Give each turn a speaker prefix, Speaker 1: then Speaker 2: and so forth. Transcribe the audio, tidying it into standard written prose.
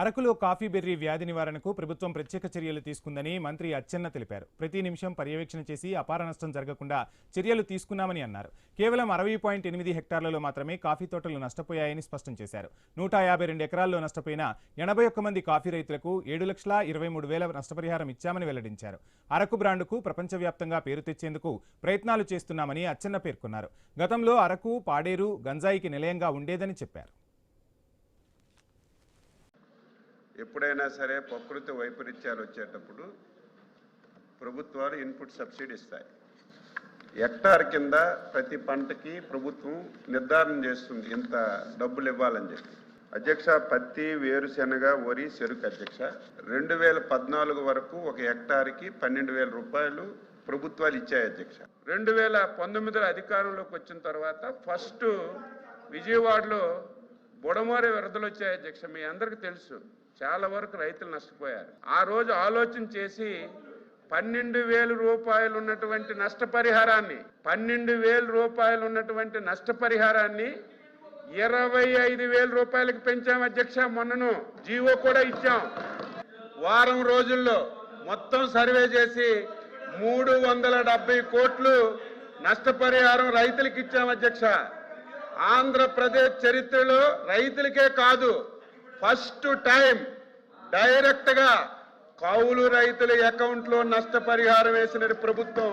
Speaker 1: అరకులో coffee berry వ్యాధి నివారణకు ప్రభుత్వం ప్రత్యేక చర్యలు తీసుకుందని మంత్రి అచ్చెన్న తెలిపారు. ప్రతి నిమిషం పర్యవేక్షణ చేసి అపార నష్టం జరగకుండా చర్యలు తీసుకున్నామని అన్నారు. కేవలం 60.8 హెక్టార్లలో మాత్రమే కాఫీ తోటలు నష్టపోయాయని స్పష్టం చేశారు. 152 ఎకరాల్లో నష్టపోయిన 81 మంది కాఫీ రైతులకు 7,23,000 నష్టపరిహారం ఇచ్చామని వెల్లడించారు. అరకు బ్రాండుకు ప్రపంచవ్యాప్తంగా పేరు తెచ్చేందుకు ప్రయత్నాలు చేస్తున్నామని అచ్చెన్న పేర్కొన్నారు. గతంలో అరకు, పాడేరు గంజాయికి నిలయంగా ఉండేదని చెప్పారు.
Speaker 2: ఎప్పుడైనా సరే ప్రకృతి వైపరీత్యాలు వచ్చేటప్పుడు ప్రభుత్వాలు ఇన్పుట్ సబ్సిడీ ఇస్తాయి. హెక్టార్ కింద ప్రతి పంటకి ప్రభుత్వం నిర్ధారణ చేస్తుంది ఇంత డబ్బులు ఇవ్వాలని చెప్పి. అధ్యక్ష, పత్తి, వేరుశెనగ, వరి, చెరుకు అధ్యక్ష 2014 వరకు ఒక హెక్టార్కి 12,000 రూపాయలు ప్రభుత్వాలు ఇచ్చాయి అధ్యక్ష. 2019 అధికారంలోకి వచ్చిన తర్వాత ఫస్ట్ విజయవాడలో బుడమోరే వరదలు వచ్చాయి అధ్యక్ష. మీ అందరికీ తెలుసు, చాలా వరకు రైతులు నష్టపోయారు. ఆ రోజు ఆలోచన చేసి 12,000 రూపాయలు ఉన్నటువంటి నష్టపరిహారాన్ని 25,000 రూపాయలకు పెంచాం అధ్యక్ష. మొన్నను జీవో కూడా ఇచ్చాం. వారం రోజుల్లో మొత్తం సర్వే చేసి 370 కోట్లు నష్టపరిహారం రైతులకు ఇచ్చాం అధ్యక్ష. ఆంధ్రప్రదేశ్ చరిత్రలో రైతులకే కాదు, ఫస్ట్ టైం డైరెక్ట్ గా కౌలు రైతుల అకౌంట్లో నష్టపరిహారం వేసిన ప్రభుత్వం